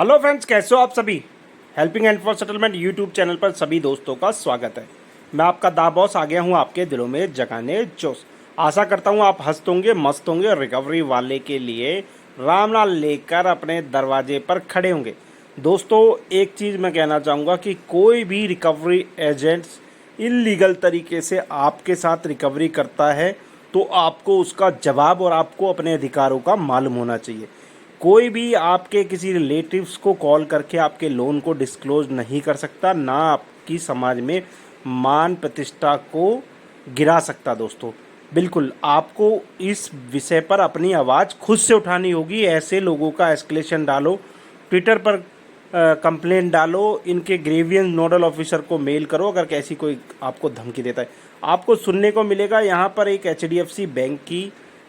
Hello friends, कैसे हो आप सभी। Helping hand for settlement YouTube channel पर सभी दोस्तों का स्वागत है। मैं आपका दा बॉस आ गया हूं आपके दिलों में जगाने जोश। आशा करता हूं आप हंसते होंगे, मस्त होंगे और रिकवरी वाले के लिए राम नाम लेकर अपने दरवाजे पर खड़े होंगे। दोस्तों, एक चीज़ मैं कहना चाहूँगा कि कोई भी रिकवरी एजेंट्स इलीगल तरीके से आपके साथ रिकवरी करता है तो आपको उसका जवाब और आपको अपने अधिकारों का मालूम होना चाहिए। कोई भी आपके किसी रिलेटिव्स को कॉल करके आपके लोन को डिस्क्लोज नहीं कर सकता, ना आपकी समाज में मान प्रतिष्ठा को गिरा सकता। दोस्तों, बिल्कुल आपको इस विषय पर अपनी आवाज़ खुद से उठानी होगी। ऐसे लोगों का एस्केलेशन डालो, ट्विटर पर कंप्लेंट डालो, इनके ग्रेवियंस नोडल ऑफिसर को मेल करो अगर कैसी कोई आपको धमकी देता है। आपको सुनने को मिलेगा यहाँ पर एक एचडीएफसी बैंक की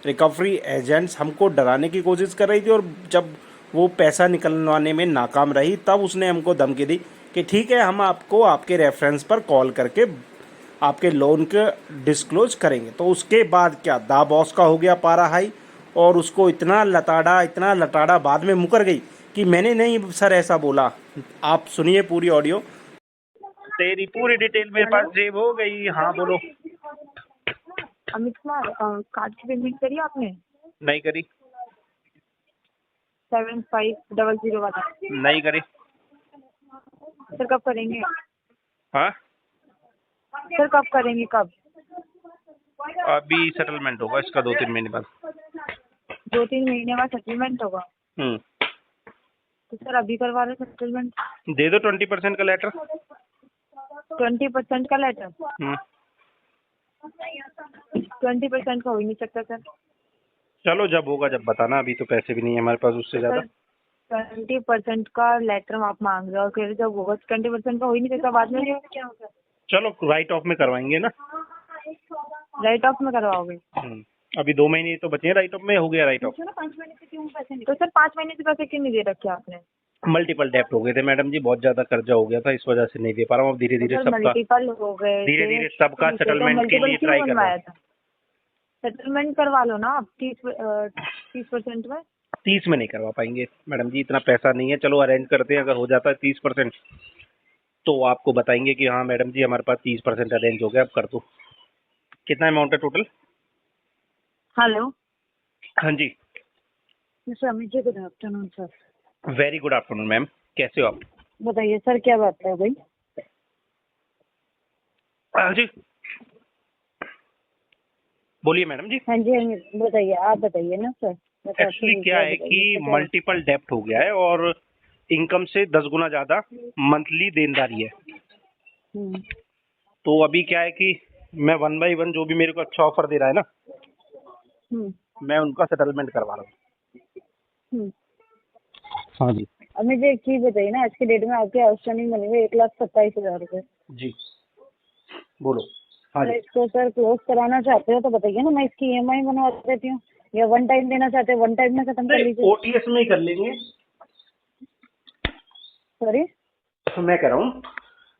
रिकवरी एजेंट्स हमको डराने की कोशिश कर रही थी, और जब वो पैसा निकलवाने में नाकाम रही तब उसने हमको धमकी दी कि ठीक है, हम आपको आपके रेफरेंस पर कॉल करके आपके लोन के डिस्क्लोज करेंगे। तो उसके बाद क्या, दा बॉस का हो गया पारा हाई, और उसको इतना लताड़ा बाद में मुकर गई कि मैंने नहीं सर ऐसा बोला। आप सुनिए पूरी ऑडियो। तेरी पूरी डिटेल मेरे पास हेलो, सेव हो गई। हाँ बोलो। अमित कुमार, कार्ड की पेमेंट करी आपने? नहीं करी। 7500 वाला। नहीं करी। सर कब करेंगे? हाँ, सर कब करेंगे, कब? अभी सेटलमेंट होगा इसका 2-3 महीने बाद। 2-3 महीने बाद सेटलमेंट होगा? हम्म। तो सर अभी करवा रहे सेटलमेंट? दे दो 20% का लेटर। 20% का लेटर? 20% का हो ही नहीं सकता सर। चलो जब होगा जब बताना, अभी तो पैसे भी नहीं है हमारे पास उससे तो ज्यादा। सर 20% का लेटर आप मांग रहे हो, और फिर जब होगा 20% का हो ही नहीं सकता बाद में क्या होगा? चलो राइट ऑफ में करवाएंगे ना। राइट ऑफ में करवाओगे? अभी 2 महीने तो बचे हैं, राइट ऑफ में हो गया राइट ऑफ। 5 महीने से क्यों पैसे नहीं? तो सर 5 महीने से पैसे क्यों नहीं दे रखे आपने? मल्टीपल डेप्ट हो गए थे मैडम जी, बहुत ज्यादा कर्जा हो गया था, इस वजह से नहीं दे पा रहा हूँ। अब धीरे तो धीरे सर सबका मल्टीपल हो गए धीरे थे, धीरे सबका ठीक है, तो सेटलमेंट के मल्टीपल लिए क्यों ट्राई कर रहा हूँ। बनवाया था? सेटलमेंट करवा लो ना आप 30% में। 30 में नहीं करवा पाएंगे मैडम जी, इतना पैसा नहीं है। चलो अरेंज करते हैं, अगर हो जाता है 30% तो आपको बताएंगे कि हाँ मैडम जी हमारे पास 30% अरेंज हो गया, अब कर दो। कितना अमाउंट है टोटल? हेलो हाँ जी। Mister Amit ji, good afternoon sir. Very good afternoon ma'am, कैसे हो आप? बताइए सर, क्या बात है भाई? हाँ जी, बोलिए मैडम जी। हाँ जी, हाँ जी, बताइए, आप बताइए ना सर। एक्चुअली क्या है कि मल्टीपल डेप्ट हो गया है और इनकम से 10 गुना ज्यादा मंथली देनदारी है। तो अभी क्या है कि मैं 1 बाई 1 जो भी मेरे को अच्छा ऑफर दे रहा है ना, मैं उनका सेटलमेंट करवा रहा हूँ। हाँ जी। अब मुझे एक चीज बताइए ना, आज के डेट में आपके आउटस्टैंडिंग बने हुए 1,27,000 रुपए। जी बोलो। हाँ जी। इसको सर क्लोज कराना चाहते हो तो बताइए ना, मैं इसकी EMI बनवा देती हूँ, या वन टाइम देना चाहते हो वन टाइम में खत्म कर लीजिए। ओटीएस में ही कर लेंगे। सॉरी, तो मैं कह रहा हूँ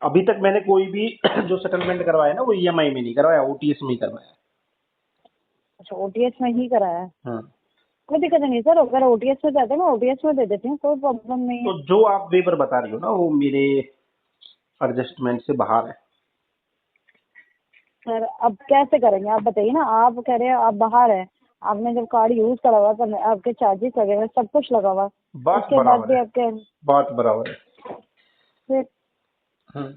अभी तक मैंने कोई भी जो सेटलमेंट करवाया ना वो ईएमआई में नहीं करवाया, ओटीएस में ही करवाया। अच्छा OTS में ही कराया है? हाँ। कोई दिक्कत नहीं सर, अगर OTS में चाहते हैं मैं OTS में दे देती हूँ, कोई प्रॉब्लम नहीं है। तो जो आप वेबर बता रही हो ना वो मेरे एडजस्टमेंट से बाहर है। सर अब कैसे करेंगे आप बताइए ना, आप कह रहे हैं आप बाहर है, आपने जब कार्ड यूज करा हुआ तो आपके चार्जेस लगे हुए, सब कुछ लगा हुआ, बात उसके बाद बराबर भी है। आपके बात बराबर है। फिर हाँ।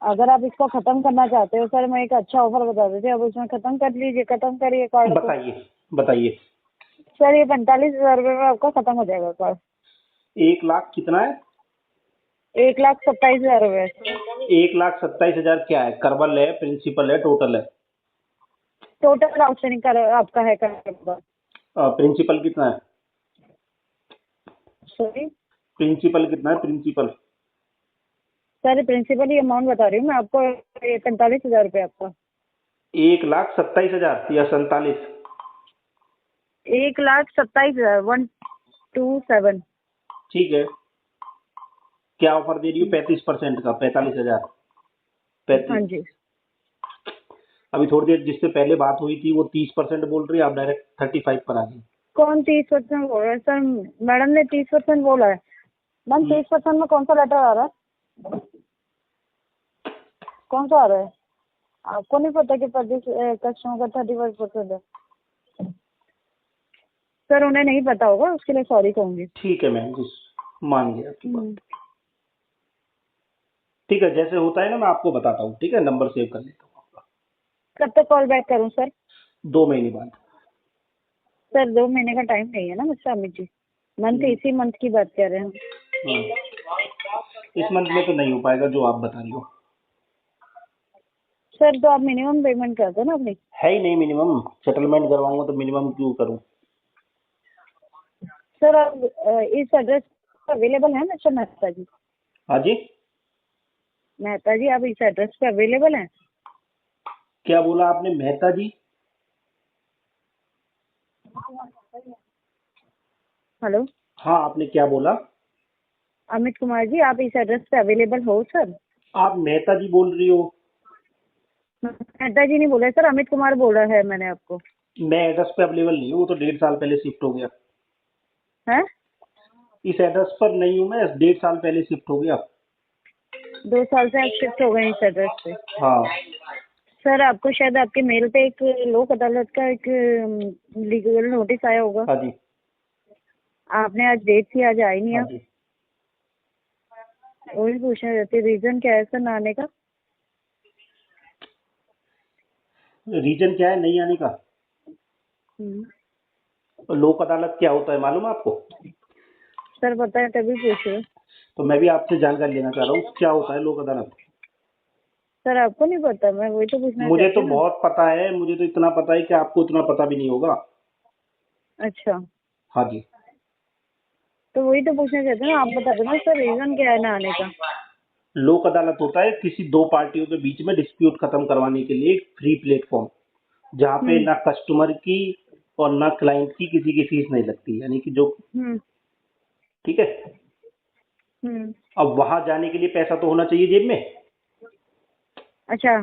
अगर आप इसको खत्म करना चाहते हो सर, मैं एक अच्छा ऑफर बता देती हूँ, अब उसमें खत्म कर लीजिए, खत्म करिए कार्ड को। बताइए बताइए। सर ये 45,000 रुपये में आपका खत्म हो जाएगा कार्ड। 1 लाख कितना है? 1,27,000 रुपये। 1,27,000 क्या है? करबल है, प्रिंसिपल है, टोटल है? टोटल आउटस्टैंडिंग कर आपका है कार्ड। प्रिंसिपल कितना है? सॉरी प्रिंसिपल कितना है प्रिंसिपल? सर, प्रिंसिपल अमाउंट बता रही हूँ मैं आपको, 45,000 रुपये आपका। 1,27,000 या 47? 1,27,000 127। ठीक है। क्या ऑफर दे रही हो? 35% का 45,000। हाँ 35। जी। अभी थोड़ी देर जिससे पहले बात हुई थी वो 30% बोल रही है, आप डायरेक्ट 35 पर आ गई। कौन 30% बोल रहा है सर? मैडम ने 30% बोला है, मैम 30% में कौन सा लेटर आ रहा है? कौन सा आ रहा है? आपको नहीं पता कि कस्टमर का 31% है? सर उन्हें नहीं पता होगा, उसके लिए सॉरी कहूंगी। ठीक है मैम, मान गया आपकी बात। ठीक है, जैसे होता है ना मैं आपको बताता हूँ। ठीक है, नंबर सेव कर लेता हूँ आपका। कब तक कॉल बैक करूं सर? 2 महीने बाद। सर 2 महीने का टाइम नहीं है ना मुझसे अमित जी, मंथ इसी मंथ की बात कर रहे हैं हम। इस मंथ में तो नहीं हो पाएगा जो आप बता रही हो। सर तो आप मिनिमम पेमेंट कर दो ना अपनी। है ही नहीं मिनिमम, सेटलमेंट करवाऊंगा तो मिनिमम क्यों करूं? सर आप इस एड्रेस पर अवेलेबल है मिस्टर मेहता जी? हाँ जी, मेहता जी आप इस एड्रेस पे अवेलेबल हैं? क्या बोला आपने मेहता जी? हेलो, हाँ, आपने क्या बोला? अमित कुमार जी आप इस एड्रेस पे अवेलेबल हो सर? आप मेहता जी बोल रही हो? मेहता जी नहीं बोला सर, अमित कुमार बोला है मैंने आपको। मैं एड्रेस पे अवेलेबल नहीं हूँ, वो तो 1.5 साल पहले शिफ्ट हो गया। हैं? इस एड्रेस पर नहीं हूँ मैं, 1.5 साल पहले शिफ्ट हो गया। 2 साल से आप शिफ्ट हो गए इस एड्रेस पे? हाँ। सर आपको शायद आपके मेल पे एक लोक अदालत का एक लीगल नोटिस आया होगा। हाँ जी। आपने आज डेट थी, आज आई नहीं हाँ आप। जी। वही पूछना चाहती, रीजन क्या है सर ना आने का? रीजन क्या है नहीं आने का? लोक अदालत क्या होता है मालूम है आपको? सर पता है तभी पूछ रहे हो। तो मैं भी आपसे जानकारी लेना चाह रहा हूँ, क्या होता है लोक अदालत? सर आपको नहीं पता? मैं वही तो पूछना मुझे चाहती तो हूँ ना। बहुत पता है, मुझे तो इतना पता है कि आपको इतना पता भी नहीं होगा। अच्छा, हाँ जी। तो वही तो पूछना चाहते हैं ना, आप बता दो ना सर रीजन क्या है ना आने का। लोक अदालत होता है किसी दो पार्टियों के बीच में डिस्प्यूट खत्म करवाने के लिए एक फ्री प्लेटफॉर्म, जहाँ पे ना कस्टमर की और ना क्लाइंट की किसी की फीस नहीं लगती, यानी कि जो ठीक है। अब वहां जाने के लिए पैसा तो होना चाहिए जेब में। अच्छा,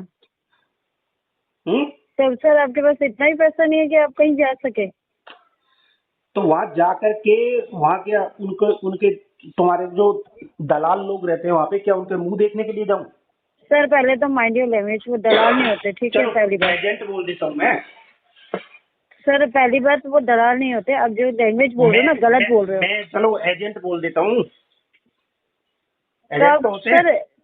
तो सर आपके पास इतना ही पैसा नहीं है कि आप कहीं जा सके? तो वहां जा करके वहां क्या उनको उनके तुम्हारे जो दलाल लोग रहते हैं वहां पे, क्या उनके मुंह देखने के लिए जाऊं? सर पहले तो माइंड योर लैंग्वेज, वो दलाल नहीं होते, ठीक है? पहली बात एजेंट बोल देता हूँ मैं। सर, पहली बात वो दलाल नहीं होते। अब जो लैंग्वेज बोल रहे हो ना गलत बोल रहे हो। मैं चलो एजेंट बोल देता हूँ।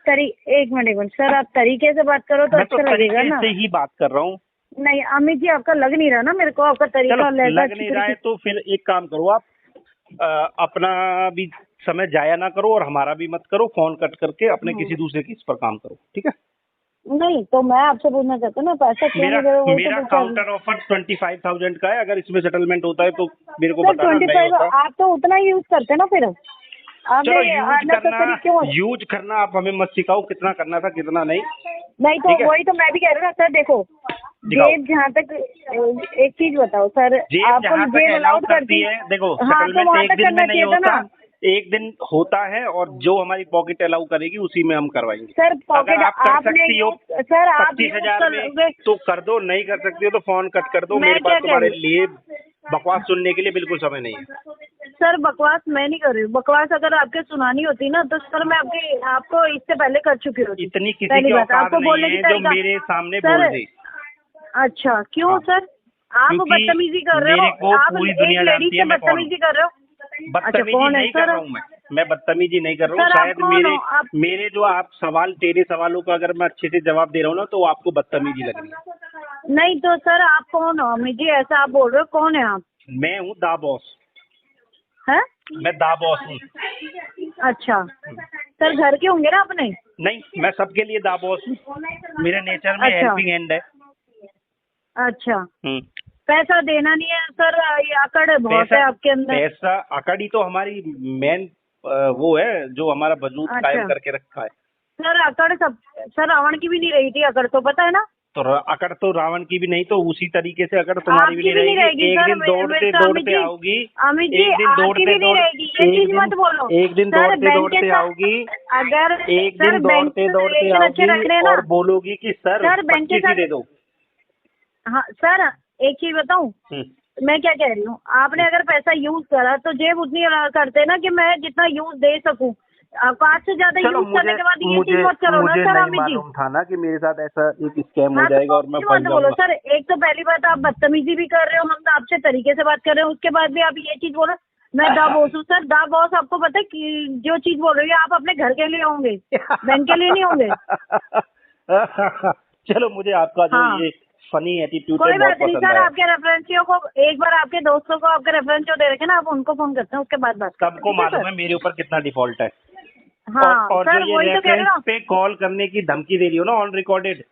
सर एक मिनट सर, आप तरीके से बात करो तो अच्छा लगेगा ना। से ही बात कर रहा हूँ। नहीं अमित जी, आपका लग नहीं रहा ना मेरे को, आपका तरीका लग नहीं रहा है तो फिर एक काम करो आप, अपना भी समय जाया ना करो और हमारा भी मत करो, फोन कट करके अपने किसी दूसरे केस पर काम करो, ठीक है? नहीं तो मैं आपसे पूछना चाहता हूँ ना, पैसा क्यों नहीं दे रहे हो? मेरा काउंटर ऑफर 25,000 का है, अगर इसमें सेटलमेंट होता है तो मेरे को सर बताना। 25 आप तो उतना ही यूज करते हैं ना फिर। चलो यूज करना आप हमें मत सिखाओ, कितना करना था कितना नहीं। नहीं तो वही तो मैं भी कह रही हूँ ना सर। देखो जेब जहाँ तक, एक चीज बताओ सर, आपको जेब अलाउड करती है? देखो हाँ तो वहाँ तक करना चाहिए था ना। एक दिन होता है और जो हमारी पॉकेट अलाउ करेगी उसी में हम करवाएंगे। सर पॉकेट अगर आप कर सकती हो सर, आप 25,000 में तो कर दो, नहीं कर सकती हो तो फोन कट कर दो। मेरे पास तुम्हारे लिए बकवास सुनने के लिए बिल्कुल समय नहीं है। सर बकवास मैं नहीं कर रही हूँ। बकवास अगर आपके सुनानी होती ना तो सर मैं आपको इससे पहले कर चुकी होती। इतनी किसी की औकात नहीं है जो मेरे सामने बोल दे। अच्छा क्यों सर? आप बदतमीजी कर रहे हो, आप एक लेडी से बदतमीजी कर रहे हो। बदतमीजी नहीं कर रहा हूँ मैं बदतमीजी नहीं कर रहा हूँ। शायद मेरे जो आप सवाल, तेरे सवालों का अगर मैं अच्छे से जवाब दे रहा हूँ ना तो आपको बदतमीजी लग रही है। नहीं तो सर आप कौन हो अमित जी? ऐसा आप बोल रहे हो, कौन है आप? मैं हूँ दा बॉस। है? मैं दा बॉस हूँ। अच्छा सर, घर के होंगे ना अपने? नहीं, मैं सबके लिए दा बॉस हूँ। मेरे नेचर में हेल्पिंग हैंड है। अच्छा, पैसा देना नहीं है सर, ये अकड़ बहुत है आपके अंदर। पैसा अकड़ ही तो हमारी मेन वो है जो हमारा वजूद कायम करके रखा है। सर अकड़ सर रावण की भी नहीं रही थी अकड़, तो पता है ना? तो अकड़ तो रावण की भी नहीं, तो उसी तरीके से अकड़ तुम्हारी भी नहीं रहेगी। एक दिन दौड़ते दौड़ते आओगी, एक दिन दौड़ते दौड़ते आओगी, अगर एक दिन दौड़ते दौड़ते आओगी और बोलोगी कि सर 25 ही दे दो। हाँ सर, एक चीज बताऊं, मैं क्या कह रही हूँ, आपने अगर पैसा यूज करा तो जेब उतनी करते ना कि मैं जितना यूज दे सकूं। आपको आज से ज्यादा चलो यूज करने मुझे के बाद ये चीज मुझे मत करो ना मुझे सर, नहीं अमित जी। मालूम था ना कि मेरे साथ ऐसा एक स्कैम हो हाँ जाएगा तो और मैं क्यों फंस मत बोलो जाऊंगा। सर, एक तो पहली बात आप बदतमीजी भी कर रहे हो, हम तो आपसे तरीके से बात कर रहे हो, उसके बाद भी आप ये चीज बोलो मैं दा बॉस हूँ। सर दा बॉस आपको पता है कि जो चीज बोल रही है आप अपने घर के लिए होंगे, बैंक के लिए नहीं होंगे। चलो मुझे आपका जो हाँ ये फनी एटीट्यूड है कोई बहुत बात नहीं पसंद सर, आया। आपके रेफरेंसियों को एक बार आपके दोस्तों को आपके रेफरेंस जो दे रखे ना, आप उनको फोन करते हैं, उसके बाद बात करते हैं, सबको ठीक है मालूम सर। है मेरे ऊपर कितना डिफॉल्ट है। हाँ और जो सर ये वही तो कह रहे रेफरेंस हो ना। पे कॉल करने की धमकी दे रही हो ना ऑन रिकॉर्डेड,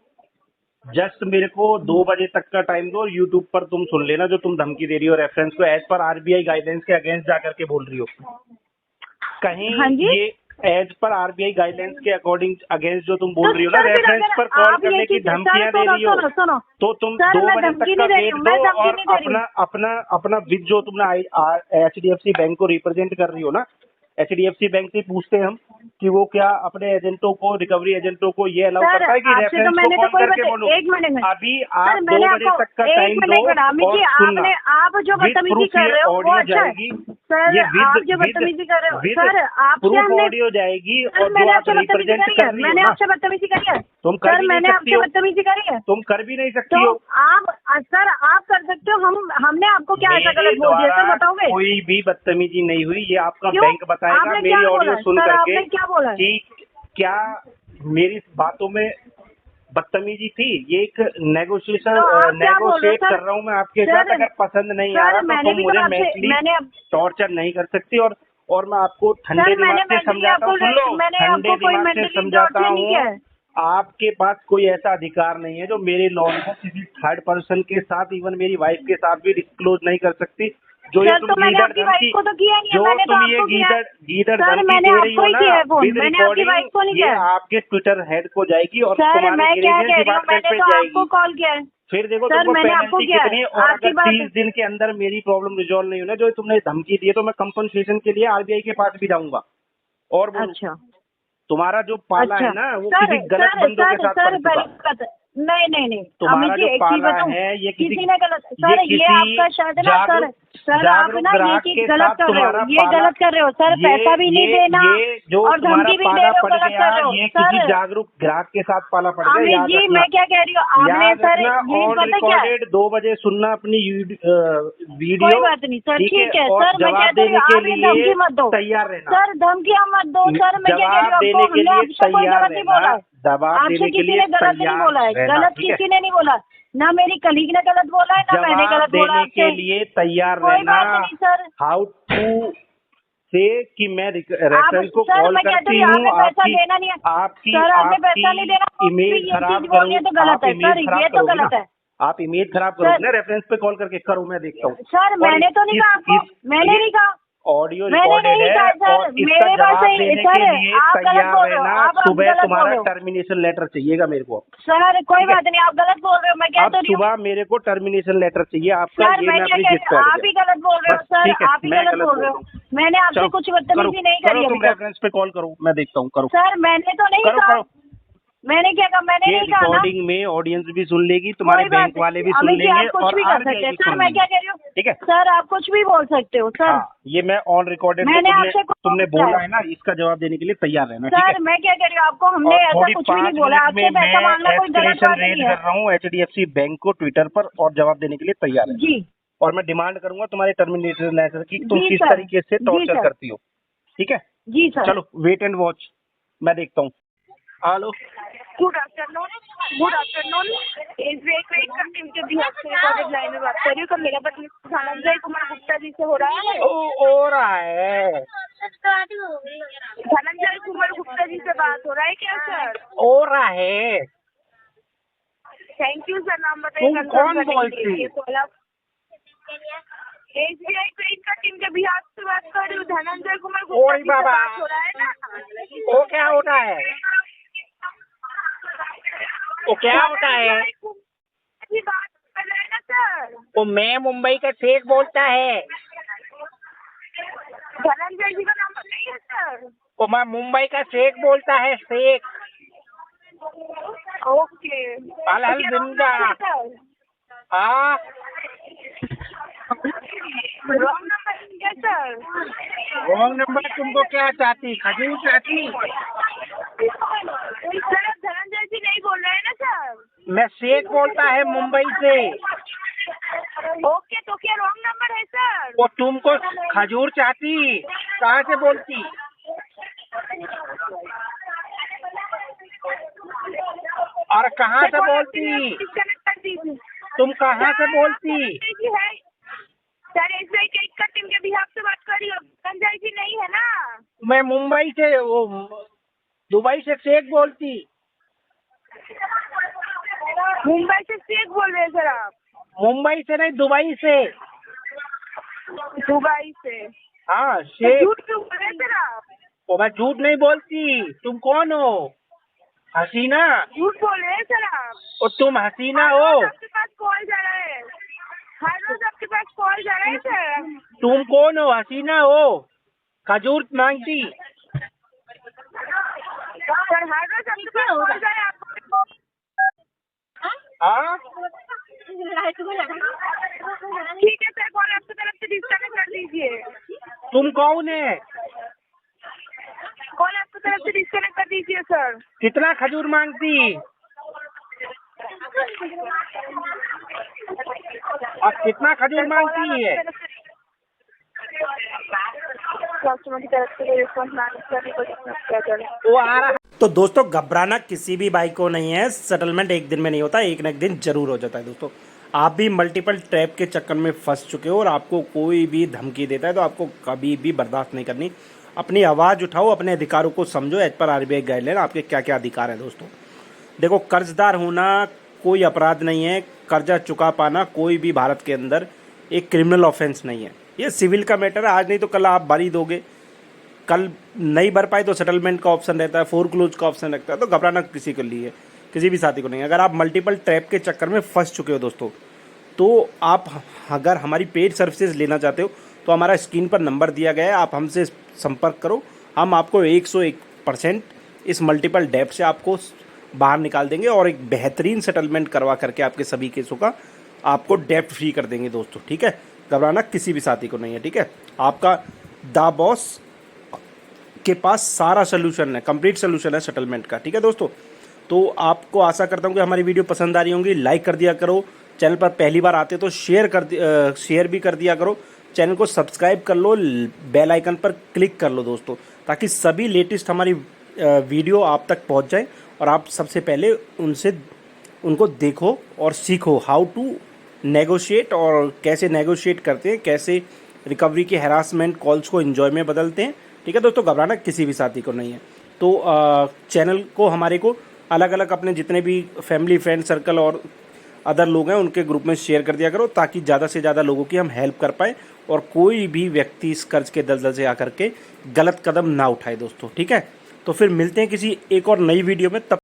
जस्ट मेरे को 2 बजे तक का टाइम दो और यूट्यूब पर तुम सुन लेना जो तुम धमकी दे रही हो रेफरेंस को एज पर आरबीआई गाइडेंस के अगेंस्ट जा करके बोल रही हो। कहीं हाँ जी ये एज पर आरबीआई गाइडेंस के अकॉर्डिंग अगेंस्ट जो तुम बोल तो रही हो ना सर फिर रेफरेंस अगर पर कॉल आप ये करने की चीज, सर धमकियां दे सुनो रही हो, सुनो सुनो तो तुम सर, 2 मैं बजे धमकी तक का नहीं दे रही वेट हूँ, दो मैं धमकी और नहीं दे रही हूँ। अपना विद जो तुमने एचडीएफसी बैंक को रिप्रेजेंट कर रही हो ना, एचडीएफसी बैंक से पूछते हैं हम कि वो क्या अपने एजेंटों को, रिकवरी एजेंटों को ये अलाउ सर करता है कि आपसे तो रेफरेंस को मैंने तो कॉल कोई करके बात, बोलो। एक मिनट में अभी सर आप 2 मैंने बजे आपको तक का एक टाइम मिनट दो अमित और जी, सुनना। आपने आप जो विद बदतमीजी प्रूफ कर ये रहे हो वो ऑडियो अच्छा है। जाएगी, सर ये आप विद जो विद बदतमीजी कर रहे हो विद सर, आपसे प्रूफ हमने, ऑडियो जाएगी सर और जो मैंने आप आपसे बदतमीजी रिप्रेजेंट करी है, कर रही हो मैंने ना, आपसे बदतमीजी करी है तुम कर सर, भी नहीं मैंने सकती आपसे हो, बदतमीजी करी है। तुम कर भी नहीं तो सकती हो। आप सर आप कर सकते हो, हमने आपको क्या ऐसा मेरे गलत बोल दिया द्वारा सर, बताओगे कोई भी बदतमीजी नहीं हुई, ये आपका क्यों? बैंक बताएगा आपने क्या मेरी बोला ऑडियो है सुन सर, करके आपने क्या बोला है? कि क्या मेरी बातों में बदतमीजी थी। ये एक तो आप क्या बोल रहे हो नेगोशिएट सर? कर रहा हूँ मैं आपके साथ। सर अगर पसंद नहीं आ रहा सर तो मैंने तुम भी तो मुझे आपसे, मेंटली मैंने टॉर्चर नहीं कर सकती। और मैं आपको ठंडे सर दिमाग मैंने से मेंटली समझाता आपको, हूँ, सुन लो, मैंने ठंडे आपको कोई दिमाग से मेंटली समझाता टॉर्चर नहीं किया हूँ। है। आपके पास कोई ऐसा अधिकार नहीं है जो मेरे लॉन को किसी थर्ड पर्सन के साथ, इवन मेरी वाइफ के साथ भी डिस्क्लोज नहीं कर सकती। जो ये सर तुम तो मैंने गीदड़ आपकी धमकी, वाइफ को तो किया नहीं है, जो मैंने तो तुम ये आपको किया है। गीदड़ सर धमकी मैंने दे रही आपको हो ही ना किया है फोन, विद मैंने आपकी वाइफ को नहीं रिकॉर्डिंग, ये किया है। आपके ट्विटर हेड को जाएगी और सर तुम्हारे मैं क्या ग्रेवियंस कह रही हूँ, डिपार्टमेंट मैंने पे तो जाएगी। आपको कॉल किया है। फिर देखो सर तुमको मैंने आपको पेनल्टी किया कितनी है, है। और आपकी अगर बात, 30 दिन के अंदर मेरी प्रॉब्लम रिजॉल्व नहीं होना, जो तुमने धमकी दी है, तो मैं कंपनसेशन के लिए आरबीआई के पास भी जाऊंगा। और बोलो, अच्छा तुम्हारा जो पाला अच्छा है ना वो सर किसी गलत सर बंदों के सर साथ सर पड़ चुका। पहले बात, नहीं नहीं नहीं तुम्हारा अमित जी जो एक चीज पाला बताऊं, है ये किसी ने गलत, ये सर ये किसी आपका शायद है ना सर, सर आप जागरूक ना ये ग्राहक चीज के गलत साथ कर रहे हो, तुम्हारा ये पाला, गलत कर रहे हो सर, पैसा भी नहीं देना ये जो और तुम्हारा धमकी भी दे पाला रहे हो, पड़ गलत गया, कर रहे हो ये सर। किसी जागरूक ग्राहक के साथ पाला पड़ गया, अमित याद जी रखना। मैं क्या कह रही हूँ, आपने याद सर रखना, ये ऑन पता क्या है? रिकॉर्डेड 2 बजे सुनना अपनी वीडियो। कोई बात नहीं सर, ठीक है और सर, मैं क्या जवाब कह रही देने हूँ, के आप ये लिए धमकी मत दो तैयार रहना। सर, धमकियाँ मत दो सर, मैं क्या कह रही हूँ जवाब आपको, देने के हमने लिए आपसे कोई तैयार गलत नहीं बोला रहना। है, जवाब आपसे देने के किसी लिए ने गलत नहीं तैयार बोला है, रहना, गलत ठीक है? किसी ने नहीं बोला, ना मेरी कलीग ने गलत बोला है, ना मैंने जवाब गलत बोला देने के आपसे। लिए तैयार कोई रहना। बात नहीं सर। हाउ टू से कि मैं आप रेफरेंस को सर कॉल मैं कहती करती हूँ हूँ, आपने पैसा आपकी देना नहीं है आपकी सर, आपने पैसा नहीं देना, आपकी इमेज ये खराब चीज बोलनी है तो गलत आप है इमेज सर, खराब ये तो करोगे गलत ना, है आप इमेज खराब सर। करोगे ना रेफरेंस पे कॉल करके। करो, मैं देखता हूँ। सर मैंने तो नहीं कहा आपको, मैंने नहीं कहा, ऑडियो मैंने रिकॉर्डेड नहीं है कहा सर, और इसका मेरे पास जवाब देने सर के लिए आप गलत तैयार बोल रहे हो, रहना। आप सुबह गलत बोल तुम्हारा रहे हो टर्मिनेशन लेटर चाहिएगा मेरे को। सर, कोई ठीक है? बात नहीं, आप गलत बोल रहे हो, मैं क्या अब तो रही हूँ सुबह मेरे को टर्मिनेशन लेटर चाहिए आपका। सर, ये मैं मैं क्या अपनी कह जिद रही हूँ, पे आप ही गलत बोल रहे हो बस सर, ठीक है, आप ही मैं गलत गलत बोल बोल रहे रहा हो, हूँ। मैंने आपसे चलो, कुछ बदतमीजी नहीं करो करी अभी तुम तक रेफरेंस पे कॉल करो, मैं देखता हूँ। करो सर, मैंने तो नहीं करो कहा, करो। मैंने क्या कहा, मैंने ये नहीं कहा ना। रिकॉर्डिंग में ऑडियंस भी सुन लेगी, तुम्हारे कोई बात बैंक वाले भी सुन अमित जी, लेंगे आप कुछ और भी कर आरबीआई सकते हैं भी सर, सुन मैं लेंगे। क्या कह रही हूँ, ठीक है सर आप कुछ भी बोल सकते हो सर। हाँ, ये मैं ऑन रिकॉर्डेड मैंने आपसे कुछ तुमने पूछा बोला है। है ना, इसका जवाब देने के लिए तैयार रहना। ठीक है? सर मैं क्या कह रही हूँ आपको, हमने और ऐसा थोड़ी कुछ भी 5 नहीं बोला, मिनट आपसे में पैसा मैं मांगना कोई गलत एस्केलेशन बात रेज नहीं है। कर रहा हूँ एचडीएफसी बैंक को ट्विटर पर, और जवाब देने के लिए तैयार है। जी और मैं डिमांड करूंगा तुम्हारे टर्मिनेशन लेटर की, तुम जी किस सर, तरीके से जी टॉर्चर सर, करती हो। ठीक है, जी सर। चलो वेट एंड वॉच, मैं देखता हूँ। Hello, good afternoon, good afternoon. SBI credit card team के बिहार से रिकॉर्डेड लाइन में बात कर रही हूँ। कब मेरा बात धनंजय कुमार गुप्ता जी से हो रहा है? हो रहा है, धनंजय कुमार गुप्ता जी से बात हो रहा है क्या सर? हो रहा है। थैंक यू सर, नाम बताइए तुम कंफर्म कौन करने बोलती? के लिए। एसबीआई क्रेडिट कार्ड टीम के बिहार से बात कर रही हूँ। धनंजय कुमार गुप्ता जी से बाबा। बात हो रहा है ना? वो क्या होता है? वो क्या होता है? जी बात कर रहे हैं ना सर? वो मैं मुंबई का शेख बोलता है। धनंजय जी का नाम बताइए सर। वो मैं मुंबई का शेख बोलता है, शेख। ओके, अलहमदुलिल्लाह। सर हाँ, रॉन्ग नंबर क्या सर? रॉन्ग नंबर तुमको क्या चाहती, खजूर चाहती? सर आप धनंजय जी नहीं बोल रहे हैं ना सर? मैं शेख बोलता है मुंबई से। ओके, तो क्या रॉन्ग नंबर है सर? वो तुमको खजूर चाहती, कहाँ से बोलती? और कहाँ से बोलती? डिस्कनेक्ट कर दीजिए तुम कहाँ से बोलती? है sir. SBI credit card team के बिहाफ से बात कर रही हूँ, धनंजय जी नहीं है ना? मैं मुंबई से, वो दुबई से शेख बोलती। मुंबई से शेख बोल रहे हैं सर आप? मुंबई से नहीं, दुबई से। दुबई से? हाँ तो शेख। झूठ क्यों बोल रहे हैं सर आप? ओ मैं झूठ नहीं बोलती। तुम कौन हो? हसीना? झूठ बोल रहे हैं सर आप? ओ तुम हसीना हर हो? रोज आपके पास कॉल जा रहा है, हर रोज आपके पास कॉल जा रहा है सर। तुम कौन हो? हसीना हो? खजूर मांगती? सर हर रोज आपके पास कॉल जा रहा है आपको। हाँ ठीक है सर, कॉल आपकी तरफ से डिस्कनेक्ट कर दीजिए। तुम कौन है? कॉल आपकी तरफ से डिस्कनेक्ट कर दीजिए सर। कितना खजूर मांगती? और कितना खजूर मांगती है? कस्टमर की तरफ से रिस्पॉन्स ना करने को क्या करें? वो आ रहा। तो दोस्तों घबराना किसी भी भाई को नहीं है, सेटलमेंट एक दिन में नहीं होता, एक न एक दिन जरूर हो जाता है। दोस्तों आप भी मल्टीपल ट्रैप के चक्कर में फंस चुके हो और आपको कोई भी धमकी देता है तो आपको कभी भी बर्दाश्त नहीं करनी। अपनी आवाज़ उठाओ, अपने अधिकारों को समझो। एज पर आरबीआई गाइडलाइन आपके क्या क्या अधिकार है। दोस्तों देखो, कर्जदार होना कोई अपराध नहीं है, कर्जा चुका पाना कोई भी भारत के अंदर एक क्रिमिनल ऑफेंस नहीं है। ये सिविल का मैटर है, आज नहीं तो कल आप भर ही दोगे। कल नहीं भर पाए तो सेटलमेंट का ऑप्शन रहता है, फोरक्लोज का ऑप्शन रखता है। तो घबराना किसी के लिए, किसी भी साथी को नहीं। अगर आप मल्टीपल ट्रैप के चक्कर में फंस चुके हो दोस्तों, तो आप अगर हमारी पेड सर्विसेज लेना चाहते हो तो हमारा स्क्रीन पर नंबर दिया गया है, आप हमसे संपर्क करो। हम आपको 101% इस मल्टीपल डेप्ट से आपको बाहर निकाल देंगे और एक बेहतरीन सेटलमेंट करवा करके आपके सभी केसों का आपको डेप्ट फ्री कर देंगे दोस्तों। ठीक है, घबराना किसी भी साथी को नहीं है। ठीक है, आपका दा बॉस के पास सारा सोल्यूशन है, कंप्लीट सोल्यूशन है सेटलमेंट का। ठीक है दोस्तों, तो आपको आशा करता हूँ कि हमारी वीडियो पसंद आ रही होंगी। लाइक कर दिया करो, चैनल पर पहली बार आते तो शेयर भी कर दिया करो, चैनल को सब्सक्राइब कर लो, बेल आइकन पर क्लिक कर लो दोस्तों, ताकि सभी लेटेस्ट हमारी वीडियो आप तक पहुँच जाए और आप सबसे पहले उनको देखो और सीखो हाउ टू नेगोशिएट और कैसे नेगोशिएट करते हैं, कैसे रिकवरी के हैरासमेंट कॉल्स को एंजॉय में बदलते हैं। ठीक है दोस्तों, घबराना किसी भी साथी को नहीं है। तो चैनल को हमारे को अलग अलग अपने जितने भी फैमिली फ्रेंड सर्कल और अदर लोग हैं उनके ग्रुप में शेयर कर दिया करो, ताकि ज़्यादा से ज़्यादा लोगों की हम हेल्प कर पाएँ और कोई भी व्यक्ति इस कर्ज के दलदल से आकर के गलत कदम ना उठाए दोस्तों। ठीक है, तो फिर मिलते हैं किसी एक और नई वीडियो में। तब